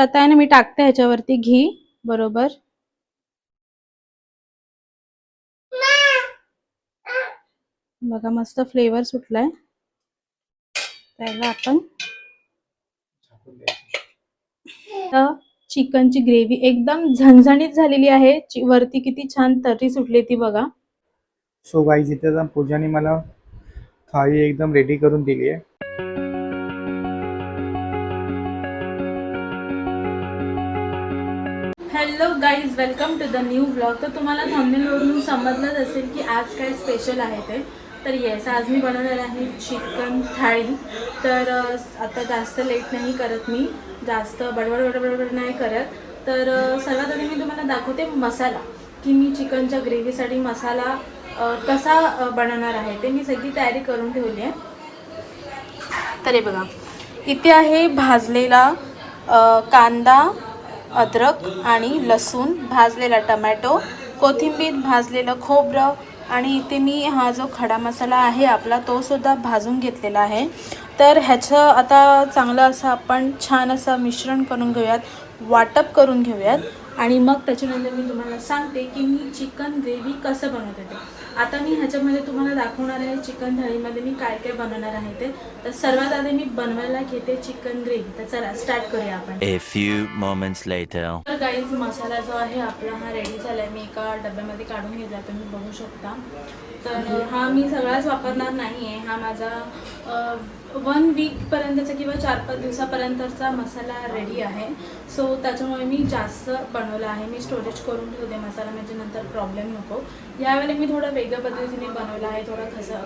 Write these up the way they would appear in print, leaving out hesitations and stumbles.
आता आहे ना मी टाकते ह्याच्यावरती घी बरोबर. बघा मस्त फ्लेवर सुटलाय. त्याला आपण चिकनची ग्रेव्ही एकदम झणझणीत झालेली आहे. वरती किती छान तर्री सुटली ती बघा. सो गाईज इथे तर पूजाने मला थाळी एकदम रेडी करून दिली आहे. Hello guys, welcome to the new blog. तर तुम्हाला थंबनेलवरून समजलंच असेल की आज काय स्पेशल आहे ते. तर येस, आज मी बनवणार आहे चिकन थाळी. तर आता जास्त लेट नाही करत, मी जास्त बडबड नाही करत. तर सर्वात आधी मी तुम्हाला दाखवते मसाला, की मी चिकनच्या ग्रेव्हीसाठी मसाला कसा बनवणार आहे ते. मी सगळी तयारी करून ठेवली आहे. तर हे बघा, इथे आहे भाजलेला कांदा, अद्रक आणि लसूण, भाजलेला टमॅटो, कोथिंबीर, भाजलेलं खोबरं आणि इथे मी हा जो खडा मसाला आहे आपला तो सुद्धा भाजून घेतलेला आहे. तर ह्याचं आता चांगलं असं आपण छान असं मिश्रण करून घेऊयात, वाटप करून घेऊयात आणि मग त्याच्यानंतर मी तुम्हाला सांगते की मी चिकन ग्रेव्ही कसं बनवते ते. आता मी ह्याच्यामध्ये तुम्हाला दाखवणार आहे चिकन थाळीमध्ये मी काय काय बनवणार आहे ते. तर सर्वात आधी मी बनवायला घेते चिकन ग्रेव्ही. तर चला स्टार्ट करूया आपण. A few moments later. तर गाईज, मसाला जो आहे आपला हा रेडी झाला आहे. मी एका डब्यामध्ये काढून घेतला, तुम्ही बघू शकता. तर हा मी सगळाच वापरणार नाही आहे. हा माझा 1 वीकपर्यंतचा किंवा 4-5 दिवसापर्यंतचा मसाला रेडी आहे. सो त्याच्यामुळे मी जास्त बनवला आहे. मी स्टोरेज करून ठेवते मसाला, म्हणजे नंतर प्रॉब्लेम नको. यावेळी मी थोडं वेगळ्या पद्धतीने बनवला आहे. थोडा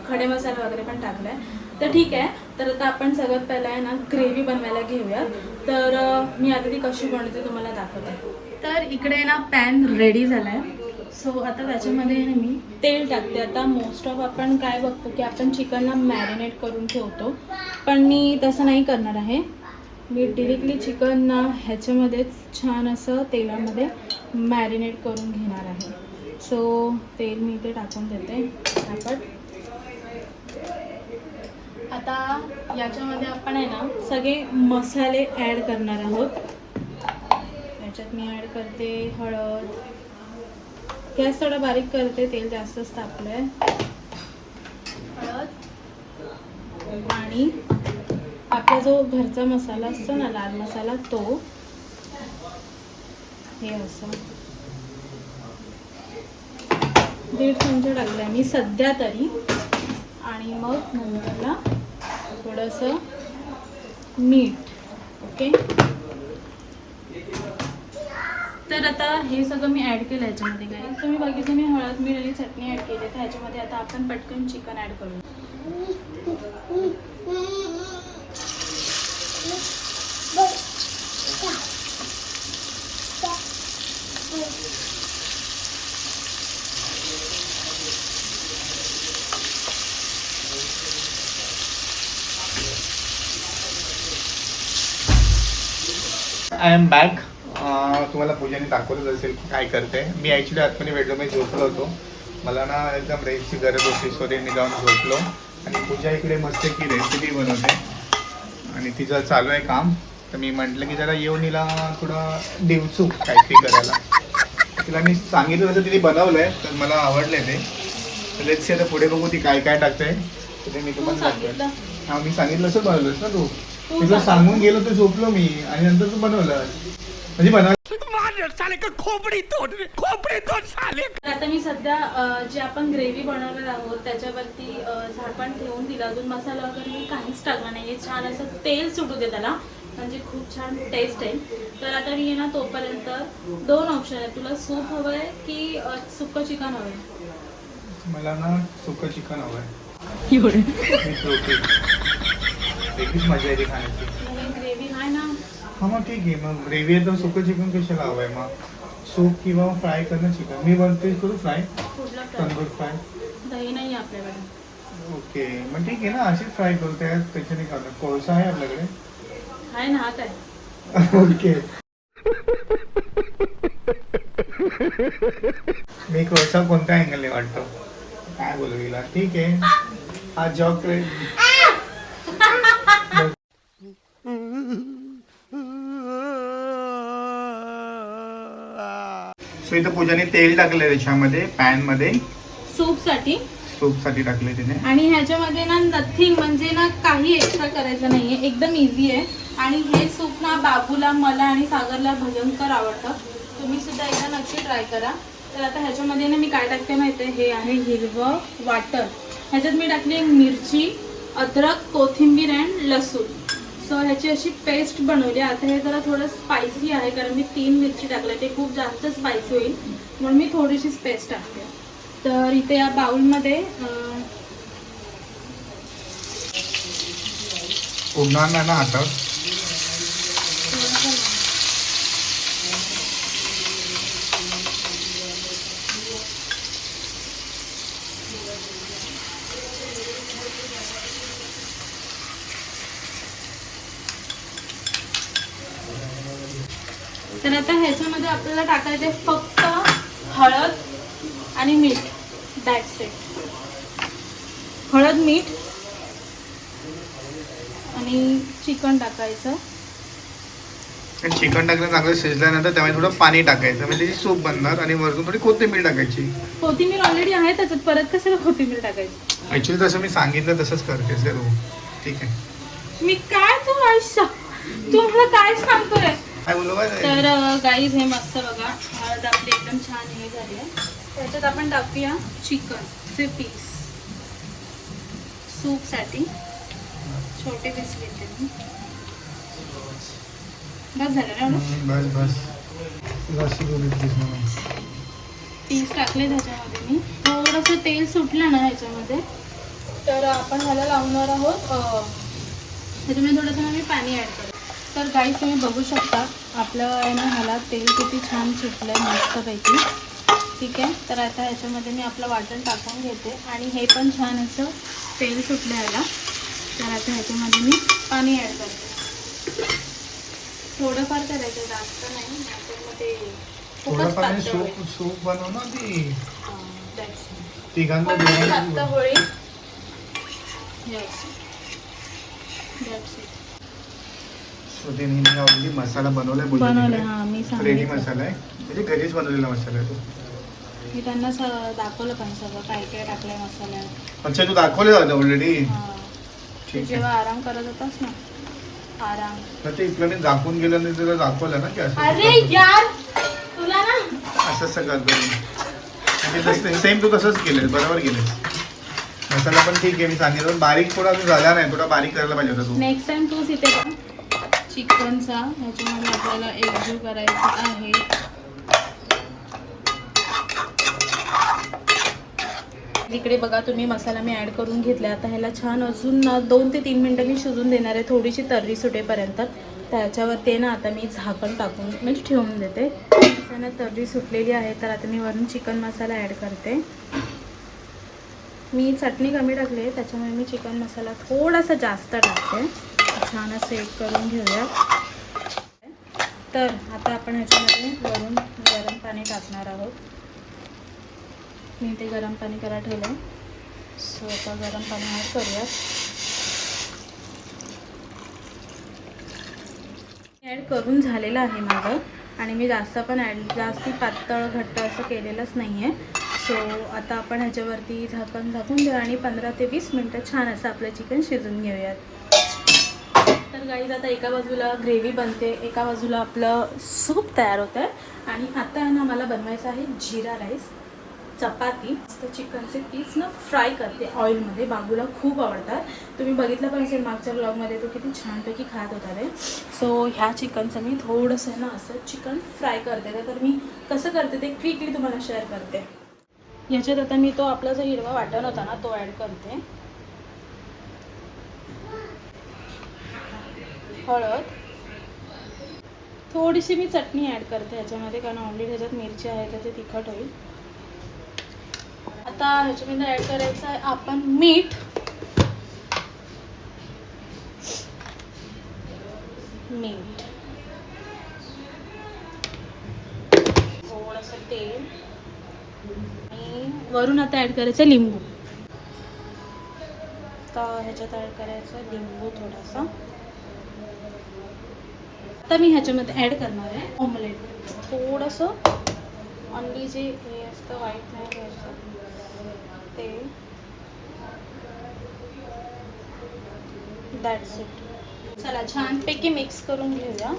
खडे मसाला वगैरे पण टाकला आहे. तर ठीक आहे. तर आता आपण सगळ्यात पहिला आहे ना ग्रेव्ही बनवायला घेऊया. तर मी आता ती कशी बनवते तुम्हाला दाखवते. तर इकडे ना पॅन रेडी झाला आहे. सो आता त्याच्यामध्ये ना मी तेल टाकते. आता मोस्ट ऑफ आपण काय बघतो की आपण चिकनला मॅरिनेट करून ठेवतो, पण मी तसं नाही करणार आहे. मी डिरेक्टली चिकनना ह्याच्यामध्येच छान असं तेलामध्ये मॅरिनेट करून घेणार आहे. सो तेल मी इथे टाकून देते तापट. आता याच्यामध्ये आपण आहे ना सगळे मसाले ॲड करणार आहोत. याच्यात मी ॲड करते हळद. गॅस थोडा बारीक करते, तेल जास्तच तापलं आहे. हळद आणि आपला जो घरचा मसाला असतो ना, लाल मसाला, तो हे असं 1.5 चमचा टाकला आहे मी सध्या तरी. आणि मग नंतरला थोडंसं मीठ. ओके. तर आता हे सगळं मी ॲड केलं ह्याच्यामध्ये. काय तुम्ही बघितलं मी हळद, मीठ आणि चटणी ॲड केली. तर ह्याच्यामध्ये आता आपण पटकन चिकन ॲड करू. I am back. तुम्हाला पूजाने दाखवलंच असेल काय करते. मी ॲक्च्युली आतमध्ये बेडरूममध्ये झोपलो होतो. मला ना एकदम रेस्टची गरज होती, सो मी जाऊन झोपलो. आणि पूजा इकडे मस्त की रेसिपी बनवते आणि तिचं चालू आहे काम. तर मी म्हटलं की जरा येऊन हिला थोडं डिवचू काहीतरी करायला. तिला मी सांगितलं तसं तिने बनवलं आहे, तर मला आवडलं आहे ते. तर लेट्स आता पुढे बघू ती काय काय टाकते. तर ते मी तुम्हाला दाखवेन. हां, मी सांगितलं असं बनवलंस ना तू. तुला सांगून गेलो तर झोपलो मी आणि नंतर तू बनवलं. म्हणजे बनवलं. आता मी सध्या जे आपण ग्रेव्ही बनवणार आहोत त्याच्यावरती झाकण ठेवून दिलं. अजून मसाला वगैरे मी काहीच टाकला नाही. छान असं तेल सुटू दे त्याला, म्हणजे खूप छान टेस्ट आहे. तर आता मी ना तोपर्यंत 2 ऑप्शन आहे. तुला सूप हवं आहे की सुक्कं चिकन हवं आहे? मला ना सुकं चिकन हवं आहे. वेगळीच मजा येते खाण्याची. ग्रेव्ही आहे ना. हां, मग ठीक आहे. मग ग्रेव्ही आहे तर सुकं चिकन कशाला हवं आहे? मग सूप किंवा फ्राय करणं चिकन. मी बनते करू फ्राय, कुठला तंदूर फ्राय. दही नाही आपल्याकडे. ओके, मग ठीक आहे ना, अशीच फ्राय करू. त्याच्याने खाणं. कोळसा आहे आपल्याकडे? आहे ना, हात आहे. ओके. मी कोळसा कोणत्या अँगलने वाटतो काय बोलू हिला. ठीक आहे, हा जॉब सो इथं पूजाने तेल टाकलंय त्याच्यामध्ये पॅनमध्ये, सूपसाठी. सूपसाठी टाकले तिने. आणि ह्याच्यामध्ये ना नथिंग म्हणजे ना काही एक्स्ट्रा करायचं नाहीये, एकदम इझी आहे. आणि हे सूप ना बाबूला, मला आणि सागरला भयंकर आवडतं. तुम्ही सुद्धा एकदा नक्की ट्राय करा. तर आता ह्याच्यामध्ये ना मी काय टाकते माहिती आहे, हे आहे हिरवं वाटण. ह्याच्यात मी टाकली एक मिरची, अद्रक, कोथिंबीर अँड लसूण. सो ह्याची अशी पेस्ट बनवली. आता हे जरा थोडं स्पायसी आहे कारण मी 3 मिरची टाकले, ते खूप जास्त स्पायसी होईल म्हणून मी थोडीशीच पेस्ट टाकते. तर इथे या बाउलमध्ये उडणार नाही ना हातात? तर आता ह्याच्यामध्ये आपल्याला टाकायचे फक्त हळद आणि मीठ. That's it. हळद, मीठ आणि चिकन टाकायचं. चिकन टाकलं चांगलं शिजल्यानंतर त्यामध्ये थोडं पाणी टाकायचं म्हणजे त्याची सूप बनणार. आणि वरून थोडी कोथिंबीर टाकायची. कोथिंबीर ऑलरेडी आहे त्याच्यात, परत कशाला कोथिंबीर टाकायची? ऍक्च्युली तसं मी सांगितलं तसंच करतेस का तू? ठीक आहे. मी काय तू आयुष्य, तू मला काय सांगतोय? काय बोलू काय? तर गाईज हे मस्त बघा, हळद आपली एकदम छान हे झाली आहे. त्याच्यात आपण टाकूया चिकनचे पीस. सूपसाठी छोटे पीस घेते मी. बस झालं ना एवढं? बस बस जास्त पीस टाकले त्याच्यामध्ये मी. थोडंसं तेल सुटलं ना ह्याच्यामध्ये, तर आपण ह्याला लावणार आहोत. ह्याच्यामध्ये थोडंसं मी पाणी ॲड करतो. तर गाईस तुम्ही बघू शकता आपलं आहे ना, ह्याला तेल किती छान सुटलं आहे मस्तपैकी. ठीक आहे. तर आता ह्याच्यामध्ये मी आपलं वाटण टाकून घेते आणि हे पण छान असं तेल सुटलं ह्याला. तर आता ह्याच्यामध्ये मी पाणी ॲड करते. थोडंफार करायचं, जास्त नाही, नाहीतर मग ते खूपच पातळ होईल. सूप बनव ना ती That's it. तिघांना पातळ होईल. Yes. That's it. मी ऑलरेडी मसाला बनवलाय. बनवलं, हां मी रेडी सांगितलं. मसाला आहे म्हणजे घरीच बनवलेला मसाला आहे तो. मी त्यांना दाखवलं पण सगळं काय काय टाकलंय मसाल्यात. अच्छा तू दाखवले होतं ऑलरेडी. हां. तू ठीक जेव्हा आहे. आराम करत होतास ना, आराम. तर ते इकडे दाखवून गेलं नाही तुला दाखवलं ना की असं अरे यार तुला ना असं करतो. सेम तू तसंच केलंस, बरोबर केलंस. मसाला पण ठीक आहे मी सांगितलं, बारीक थोडा तू झाला नाही, थोडा बारीक करायला पाहिजे होता तू. नेक्स्ट टाइम तूच इथे बघ. चिकनचा ह्याच्यामध्ये आपल्याला एकजीव करायचा आहे. इकडे बघा तुम्ही मसाला मी ॲड करून घेतला. आता ह्याला छान अजून 2 ते 3 मिनटं मी शिजून देणार आहे, थोडीशी तर्री सुटेपर्यंत. त्याच्यावरती ना आता मी झाकण टाकून म्हणजे ठेवून देते. त्यानं तर्री सुटलेली आहे. तर आता मी वरून चिकन मसाला ॲड करते. मी चटणी कमी टाकली आहे त्याच्यामुळे मी चिकन मसाला थोडासा जास्त टाकते. छान असं एक करून घेऊया. तर आता आपण ह्याच्यामध्ये वरून गरम पाणी टाकणार आहोत. मी ते गरम पाणी करायला ठेवलं. सो आता गरम पाणी ॲड करूया. ॲड करून झालेलं आहे माझं. आणि मी जास्त पण जास्ती पातळ घट्ट असं केलेलंच नाही आहे. सो आता आपण ह्याच्यावरती झाकून देऊ आणि 15 ते 20 मिनटं छान असं आपलं चिकन शिजून घेऊयात. तर गाईज आता एका बाजूला ग्रेव्ही बनते, एका बाजूला आपलं सूप तयार होतं आहे. आणि आता आहे ना मला बनवायचं आहे जिरा राईस, चपाती. तर चिकनचे पीस ना फ्राय करते ऑइलमध्ये. बाबूला खूप आवडतात. तुम्ही बघितलं पण असेल मागच्या ब्लॉगमध्ये तो किती छानपैकी खात होता ते. सो ह्या चिकनचं मी थोडंसं ना असं चिकन फ्राय करते. तर मी कसं करते ते क्विकली तुम्हाला शेअर करते. ह्याच्यात आता मी तो आपला जो हिरवा वाटण होता ना तो ॲड करते. हळद, थोडीशी मी चटणी ॲड करते ह्याच्यामध्ये कारण ऑलरेडी ह्याच्यात मिरची आहे तर ते तिखट होईल. आता ह्याच्यामध्ये ॲड करायचं आहे आपण मीठ, थोडंसं तेल आणि वरून आता ॲड करायचं लिंबू. तर ह्याच्यात ॲड करायचं लिंबू थोडासा. आता मी ह्याच्यामध्ये ॲड करणार आहे ऑमलेट. थोडंसं ऑनली जे हे असतं व्हाईट नाही घ्यायचं ते, दॅट्स इट. चला छानपैकी मिक्स करून घेऊया.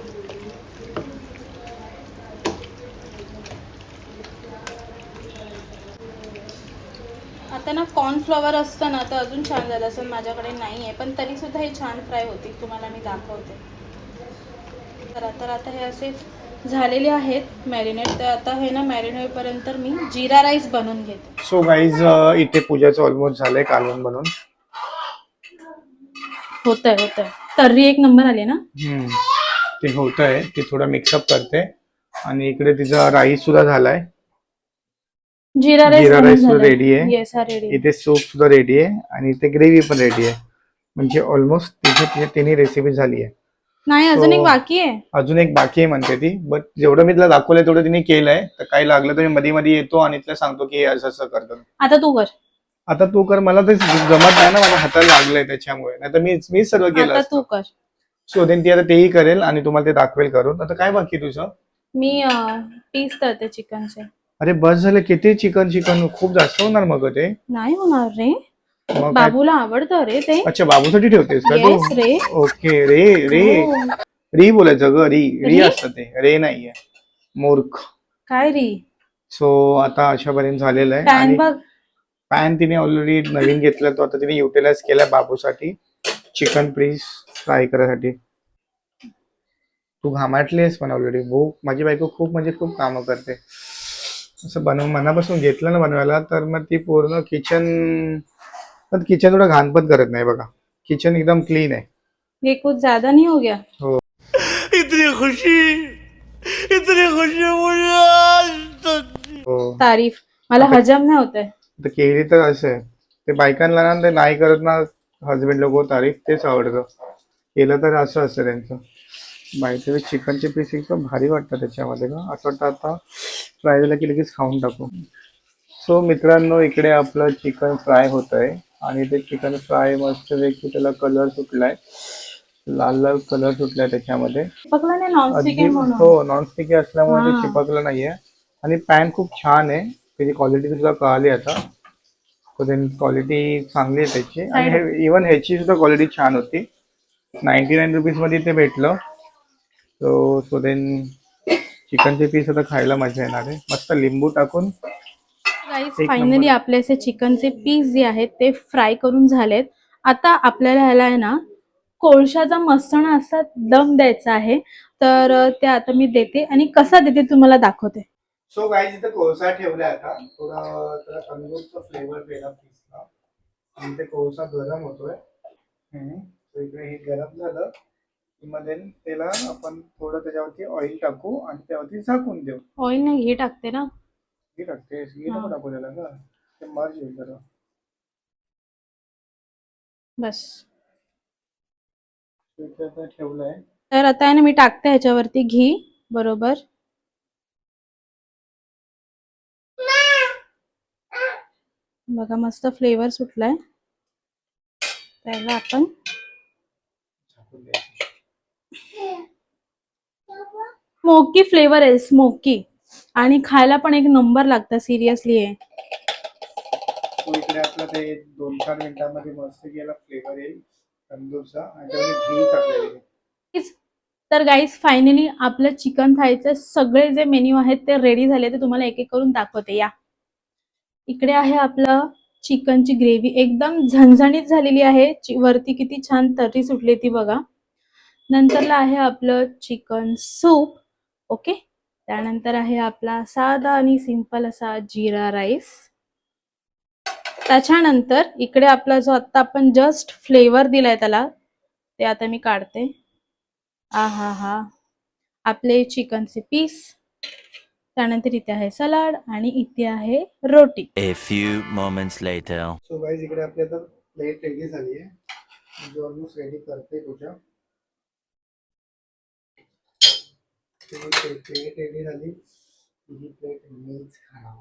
आता ना कॉर्नफ्लॉवर असतं ना तर अजून छान झालं असं, माझ्याकडे नाही आहे पण तरीसुद्धा हे छान फ्राय होते, तुम्हाला मी दाखवते. तर आता हे असे झालेले आहेत मॅरिनेट. तर आता हे ना मॅरिनेट होईपर्यंत मी जिरा राईस बनवून घेते. सो गाईज इथे पूजाचं ऑलमोस्ट झालंय कालवण बनवून. होतंय तर्री एक नंबर आली ना. ते होत आहे, ते थोडं मिक्सअप करते. आणि इकडे तिचा राईस सुद्धा झालाय. जिरा जिरा राईस सुद्धा झालाय. रेडी आहे. येस हा रेडी. इथे सूप सुद्धा रेडी आहे आणि इथे ग्रेव्ही पण रेडी आहे. म्हणजे ऑलमोस्ट तिथे तिन्ही रेसिपी झाली आहे. नाही अजून एक बाकी आहे. अजून एक बाकी आहे म्हणते ती, बट जेवढं मी तिला दाखवलंय तेवढं तिने केलंय. तर काही लागलं तर मी मध्ये मध्ये येतो आणि तिला सांगतो की हे असं असं करतो. आता तू कर. आता तू कर, मला ते जमत नाही ना, माझ्या हाताला लागलंय त्याच्यामुळे. नाही तर मीच सर्व केलं आता तू असतं. कर. शोधेन ती आता तेही करेल आणि तुम्हाला ते दाखवेल करून. आता काय बाकी तुझं? मी पीस करते चिकनचे. अरे बस झालं, किती चिकन खूप जास्त होणार मग ते. नाही होणार रे, मग काय? बाबूला आवडतं रे ते. अच्छा, बाबूसाठी ठेवतेस का Yes तू? रे. ओके. रे रे हो. री बोलायचं ग, री री री? असतं ते, रे नाहीये. मूर्ख. काय रे. सो आता अशापर्यंत झालेलं आहे. पॅन आणि बघ. पॅन तिने ऑलरेडी नवीन घेतला, तो आता तिने युटिलाइज केला बाबूसाठी चिकन पीस फ्राय करायसाठी. तू घामाटलीस पण ऑलरेडी. माझी बायको खूप म्हणजे खूप कामं करते. असं मनापासून घेतलं ना बनवायला तर मग ती पूर्ण पण किचन थोडं घाण पण करत नाही बघा. किचन एकदम क्लीन आहे. ये कुछ ज्यादा नहीं हो गया. हो. इतनी खुशी मुझे आज तक हो. तारीफ मला हजम नाही होत आहे. तर केली तर असं आहे, ते बायकांना ना ते नाही करत ना हजबंड लोक तारीफ, तेच आवडतं. केलं तर असं असतं त्यांचं. बायचे चिकनचे पीस एकदम भारी वाटतं त्याच्यामध्ये का, असं वाटतं आता फ्राय झालं की लगेच खाऊन टाकू. सो मित्रांनो, इकडे आपलं चिकन फ्राय होत आहे आणि ते चिकन फ्राय मस्त वेगळी त्याला कलर सुटलाय, लाल लाल कलर सुटलाय त्याच्यामध्ये. पकला नाही नॉनस्टिक आहे म्हणून. हो, नॉनस्टिकी असल्यामुळे ते हा. चिपकलं नाहीये. आणि पॅन खूप छान आहे, त्याची क्वालिटी सुद्धा कळाली आता. क्वालिटी चांगली आहे त्याची. आणि इव्हन ह्याची सुद्धा क्वालिटी छान होती. 99 रुपीज मध्ये ते भेटलं. सो देन चिकनचे पीस आता खायला मजा येणार आहे, मस्त लिंबू टाकून. गाईज एक फायनली नंबर. आपले असे चिकनचे पीस जे आहेत ते फ्राय करून झालेत. आता आपल्याला ह्याला आहे ना कोळशाचा मस्त ना असा दम द्यायचा आहे. तर ते आता मी देते आणि कसा देते तुम्हाला दाखवते. सो गाईज इथं कोळसा ठेवलाय, आता थोडा त्याला तंदूरचा फ्लेवर द्यायला पीसला. आणि ते कोळसा गरम होतोय. So इकडे हे गरम झालं की मग then त्याला आपण थोडं त्याच्यावरती ऑइल टाकू आणि त्यावरती झाकून देऊ. ऑइल नाही घी टाकते ना. घी टाकतेस? घी नको टाकू त्याला का, ते मर्ज होईल जरा. बस. इथे आता ठेवलंय. तर आता आहे ना मी टाकते ह्याच्यावरती घी. बरोबर. बघा मस्त फ्लेवर सुटलाय. त्याला आपण झाकून द्यायचं. स्मोकी फ्लेवर आहे, स्मोकी. आणि खायला पण एक नंबर लागतं, सिरियसली आहे. तो इकडे आपलं ते 2-4 मिनिटांमध्ये मस्त गेला फ्लेवर येईल तंदूरचा. आणि त्यामध्ये घी टाकलेली. तर गाईज फायनली आपलं चिकन थाळीचे सगळे जे मेन्यू आहेत ते रेडी झाले. ते तुम्हाला एक एक करून दाखवते या. इकडे आहे आपलं चिकनची ग्रेव्ही, एकदम झणझणीत झालेली आहे. वरती किती छान तर्री सुटली ती बघा. नंतरला आहे आपलं चिकन सूप. ओके. त्यानंतर आहे आपला साधा आणि सिंपल असा जिरा राईस. त्याच्यानंतर इकडे आपला जो आता आपण जस्ट फ्लेवर दिलाय त्याला, ते आता मी काढते. हा हा, आपले चिकनचे पीस. त्यानंतर इथे आहे सलाड आणि इथे आहे रोटी. A few moments later. So guys इकडे आपली आता प्लेट रेडी झाली आहे, म्हणजे ऑलमोस्ट रेडी करते तुझ्या. प्लेट रेडी झाली. तुझी प्लेट मीच खाणार,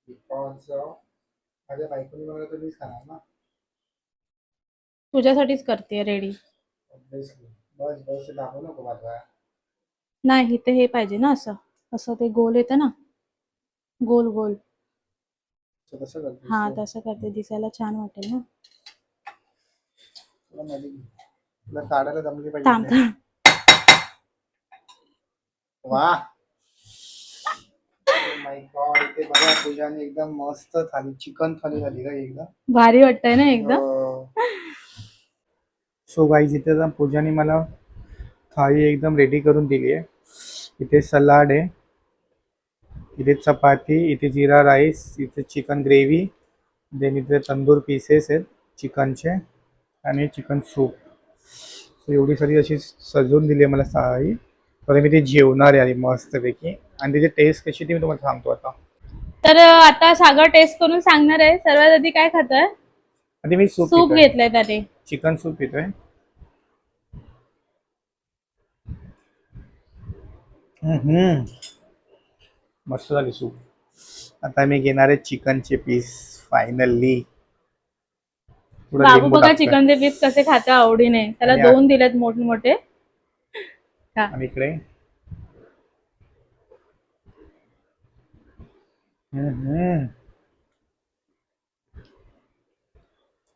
बिकॉज माझ्या बायकोने मला तर मीच खाणार ना. तुझ्यासाठीच करते रेडी. बस बस दाखवू नको माझा. नाही इथे हे पाहिजे ना, असं असं ते गोल येतं ना. गोल गोल. कसं करते हा तसं करते, दिसायला छान वाटेल ना. तुला काढायला जमली थांब पाहिजे. थांब. वा माय गॉड, इथे बघा पूजाने एकदम मस्त थाली, चिकन थाली झाली का एकदम भारी वाटतंय ना एकदम. सो गाईज इथे ना पूजाने मला थाळी एकदम रेडी करून दिली आहे. इथे सलाड आहे, इथे चपाती, इथे जीरा राईस, इथे चिकन ग्रेव्ही, देन इथे तंदूर पीसेस आहेत चिकनचे आणि चिकन सूप. सो एवढी सारी अशी सजवून दिली आहे मला थाळी. तर मी ते जेवणार आहे मस्तपैकी. आणि त्याची टेस्ट कशी ती मी तुम्हाला सांगतो आता. तर आता सागर टेस्ट करून सांगणार आहे. सर्वात आधी काय खातोय? आणि मी सूप घेतलंय त्याने. चिकन सूप पितोय. मस्त झाली सूप. आता मी घेणार आहे चिकनचे पीस फायनली. बाबू बघा चिकनचे पीस कसे खाते आवडीने. त्याला आणि 2 दिलेत मोठे मोठे. आणि इकडे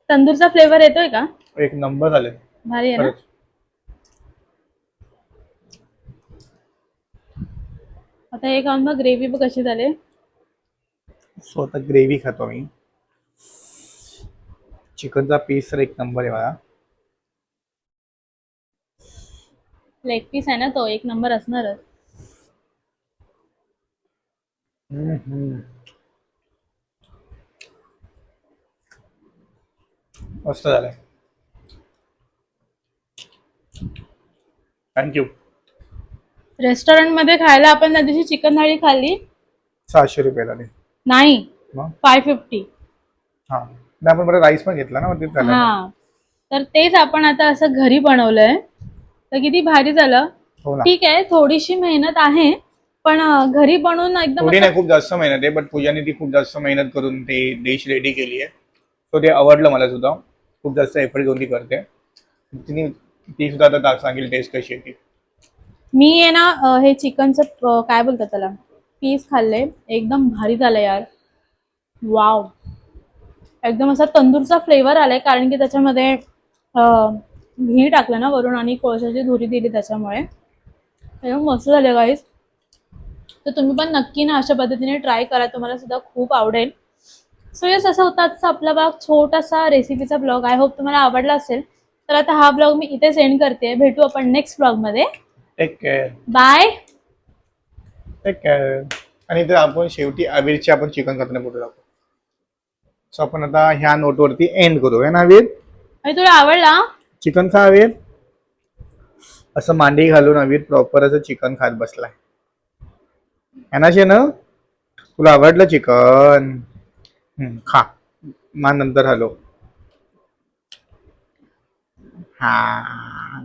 तंदूरचा फ्लेवर येतोय का? एक नंबर झाले. भारी आहे ना. आता हे खाऊन मग ग्रेव्ही बघ कशी झाली. सो आता ग्रेव्ही खातो मी. चिकनचा पीस तर एक नंबर आहे मला. लेग पीस आहे ना तो, एक नंबर असणारच. मस्त झालंय. थँक्यू. रेस्टॉरंट मध्ये खायला आपण त्या दिवशी चिकन थाळी खाल्ली 600 रुपये झाले. नाही, मग 550. हा नाही, आपण बरं राईस पण घेतला ना मग ते झालं. हा, तर तेच आपण आता असं घरी बनवलंय तर किती भारी झालं. हो ना. ठीक आहे, थोडीशी मेहनत आहे पण घरी बनवून एकदम थोडी नाही, खूप जास्त मेहनत आहे. बट पूजाने ती खूप जास्त मेहनत करून ते डिश रेडी केली आहे. सो ते आवडलं मला सुद्धा. खूप जास्त एफर्ट घेऊन ती करते. तिने ती सुद्धा आता सांगेल टेस्ट कशी आहे ती. मी आहे ना हे चिकनचं काय बोलतात त्याला, पीस खाल्ले, एकदम भारी झालं यार. वाव, एकदम असा तंदूरचा फ्लेवर आलाय कारण की त्याच्यामध्ये घी टाकलं ना वरून आणि कोळशाची धुरी दिली त्याच्यामुळे. एकदम मस्त झालं गाईस. तर तुम्ही पण नक्की ना अशा पद्धतीने ट्राय करा, तुम्हाला सुद्धा खूप आवडेल. सो यस, असा होता आजचा आपला ब्लॉग, छोटासा रेसिपीचा ब्लॉग. आय होप तुम्हाला आवडला असेल. तर आता हा ब्लॉग मी इथे सेंड करते. भेटू आपण नेक्स्ट ब्लॉग मध्ये. Take care. Bye. Take care. आणि ते आपण शेवटी अवीरची आपण चिकन खाताना फोटो टाकू. सो आपण आता ह्या नोटवरती एंड करूया ना अवीर. आणि तुला आवडला चिकनचा अवीर असं मांडी घालून अवीर प्रॉपर असं चिकन खात बसलाय. ना तुला आवडलं चिकन? खा, मा नंतर हॅलो. हा